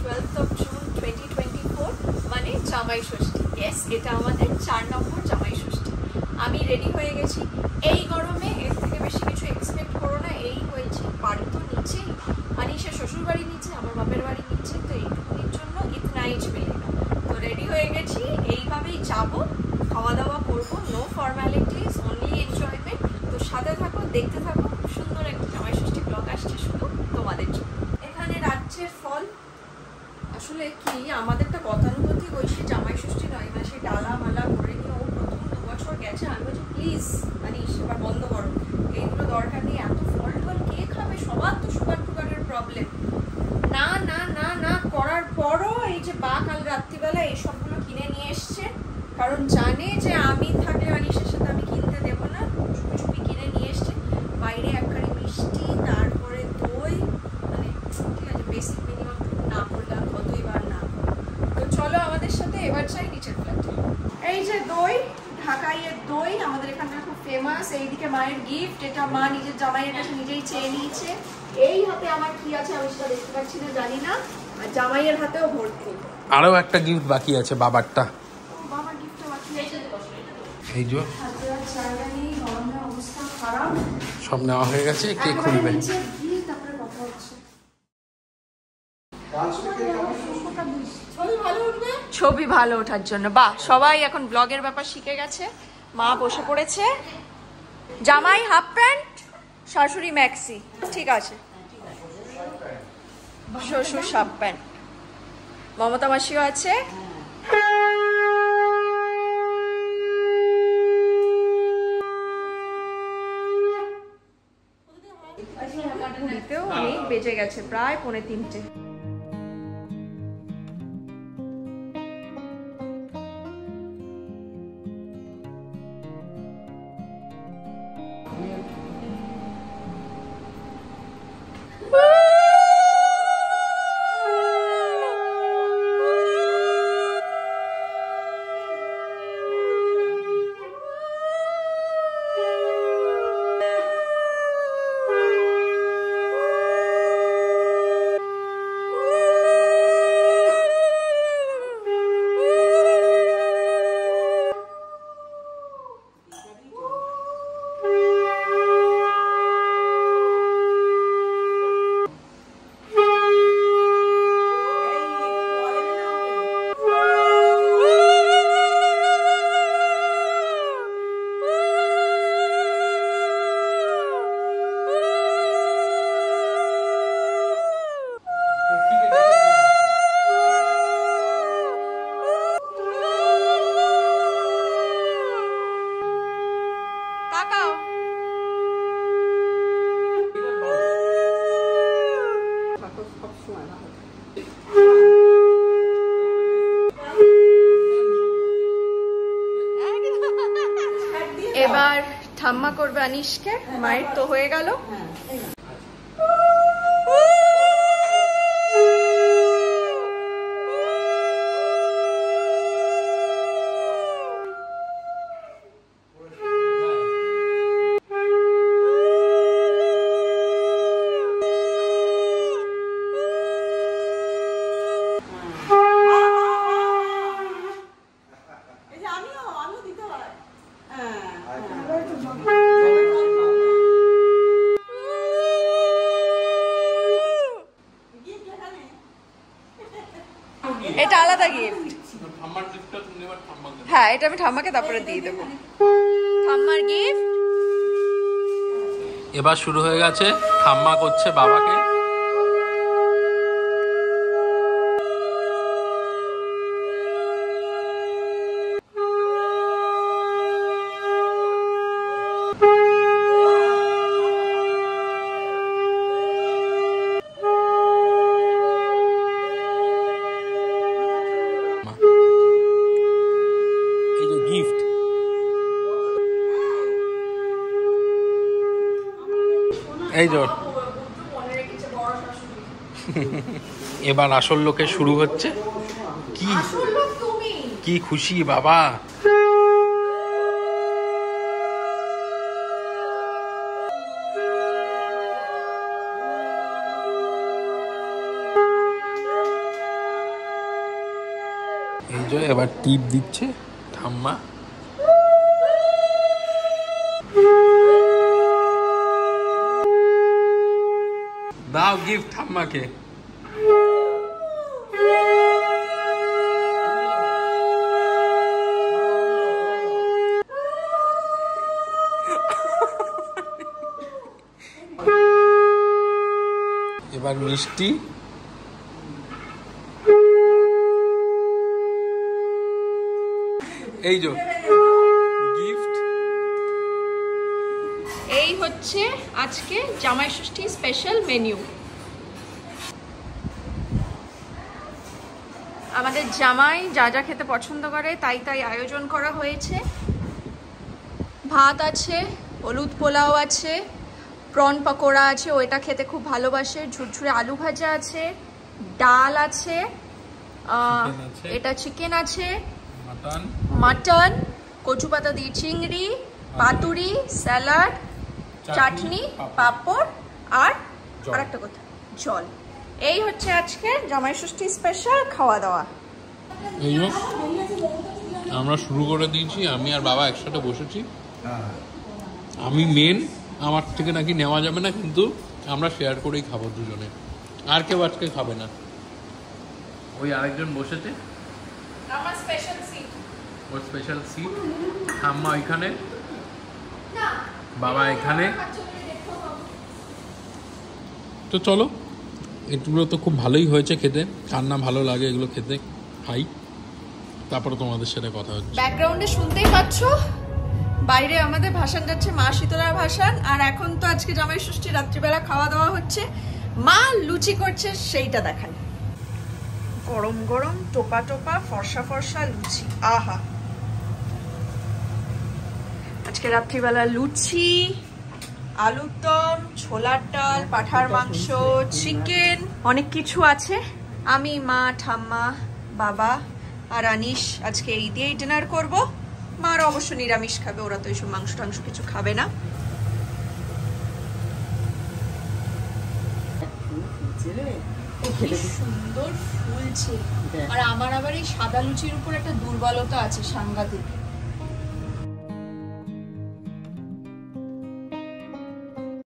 12th June 2024, মানে জামাই ষষ্ঠী। Yes, এটা আমাদের 4 নম্বর জামাই ষষ্ঠী। আমি রেডি হয়ে গেছি। এই গরমে এর থেকে বেশি কিছু এক্সপেক্ট করো না। এই হয়েছে, বাড়ি তো নিচেই, আনিসের শ্বশুর বাড়ি নিচে, আমার বাপের বাড়ি নিচে, তো এইটুকুনির জন্য ইতনাইজ মিলেগা। তো রেডি হয়ে গেছি, এইভাবেই যাবো, খাওয়া দাওয়া করবো, নো ফর্মালিটিস, অনলি এনজয়মেন্ট। তো সাথে থাকো, দেখতে থাকো, সুন্দর একটা জামাই ষষ্ঠী ব্লগ আসছে শুধু তোমাদের জন্য। এখানে রাজ্যের ফল, আসলে কি আমাদেরটা গতানুগতিক ঐশী জামাই ষষ্ঠী নয়, মানে সেই ডালা মালা করে নিয়ে ও প্রথম 2 বছর গেছে। আমি বলছি প্লিজ মানিস এবার বন্ধ করো, এইগুলো দরকার নেই, এত ফল টল কে খাবে, সবার তো সুগার টুগারের প্রবলেম। না না না না করার পরও এই যে বা কাল রাত্রিবেলা এইসবগুলো কিনে নিয়ে এসছে, কারণ জানে যে আমি থাকলে আনিসের সাথে আমি কিনতে দেবো না, চুপি চুপি কিনে নিয়ে এসছে। বাইরে একখানি মিষ্টি, তারপরে দই, মানে ঠিক আছে বেসিক মিনিমাম না করলাম কতই বার না। তো চলো আমাদের সাথে এবার চাই নিচের ফ্ল্যাটে। এই যে দই, ঢাকাইয়ের দই আমাদের এখানকার খুব ফেমাস। এইদিকে মায়ের গিফট, এটা মা নিজের জামাইয়ের কাছে নিজেই চেয়ে নিয়েছে। এই হাতে আমার কি আছে আমি সেটা দেখতে পাচ্ছি না, জানি না। আর জামাইয়ের হাতেও ভর্তি। আরো একটা গিফট বাকি আছে, বাবারটা। বাবার গিফটটা বাকি আছে। এই যে জায়গা নেই, গরমের অবস্থা খারাপ। সব নেওয়া হয়ে গেছে, কে খুলবে? তারপরে কথা হচ্ছে। ছবি ভালো ওঠার জন্য বাহ, সবাই এখন ব্লগের ব্যাপার শিখে গেছে। মা বসে পড়েছে, জামাই হাফ প্যান্ট, শাশুড়ি ম্যাক্সি, ঠিক আছে, শ্বশুর হাফ প্যান্ট, মমতা মাসিও আছে। অনেক বেজে গেছে, প্রায় 2:45। এবার ঠাম্মা করবে আনিশকে, মায়ের তো হয়ে গেল। এটা আলাদা গিফট। হ্যাঁ, এটা আমি ঠাম্মাকে তারপরে দিয়ে দেবো। ঠাম্মার গিফট এবার শুরু হয়ে গেছে, ঠাম্মা করছে বাবাকে। এই যে এবার আসল লোকে শুরু হচ্ছে। কি খুশি বাবা। এই যে এবার টিপ দিচ্ছে ঠাম্মা। দাও গিফট ঠাম্মাকে। এবার মিষ্টি। এই যে গিফট। এই হচ্ছে আজকে জামাই ষষ্ঠী স্পেশাল মেনু। আমাদের জামাই যা যা খেতে পছন্দ করে তাই তাই আয়োজন করা হয়েছে। ভাত আছে, হলুদ পোলাও আছে, প্রন পকোড়া আছে, ওইটা খেতে খুব ভালোবাসে, ঝুরঝুরে আলু ভাজা আছে, ডাল আছে, এটা চিকেন আছে, মাটন, কচু পাতা দিয়ে চিংড়ি, পাতুরি, স্যালাড, চাটনি, পাঁপড় আর আরেকটা কথা জল। এই হচ্ছে আজকে জামাই ষষ্ঠী স্পেশাল খাওয়া দাওয়া। এই আমরা শুরু করে দিয়েছি, আমি আর বাবা একসাথে বসেছি। আমি মেন, আমার থেকে নাকি নেওয়া যাবে না, কিন্তু আমরা শেয়ার করেই খাবো দুজনে, আর কেউ আজকে খাবে না। ওই আরেকজন বসেছে, আমার স্পেশাল সিট, ওর স্পেশাল সিট। ঠাম্মা ওইখানে, বাবা এখানে। তো চলো, এগুলো তো খুব ভালোই হয়েছে খেতে, কার না ভালো লাগে এগুলো খেতে। খাই, তারপরে তোমাদের সাথে কথা হচ্ছে। ব্যাকগ্রাউন্ডে শুনতেই পাচ্ছ বাইরে আমাদের ভাসান যাচ্ছে, মা শীতলার ভাসান। আর এখন তো আজকে জামাই ষষ্ঠী রাত্রিবেলা খাওয়া দাওয়া হচ্ছে, মা লুচি করছে সেইটা দেখান। গরম গরম টোপা টোপা ফর্সা ফর্সা লুচি, আহা। আজকে রাত্রিবেলা লুচি, আলুর দম, ছোলার ডাল, পাঠার মাংস, চিকেন, অনেক কিছু আছে। আমি, মা, ঠাম্মা, বাবা আর আনিশ আজকে এই দিয়েই ডিনার করবো। মার অবশ্য নিরামিষ খাবে, ওরা তো এইসব মাংস টাংস কিছু খাবে না। কি সুন্দর ফুলছে। আর আমার আবার এই সাদা লুচির উপর একটা দুর্বলতা আছে সাংঘাতিক।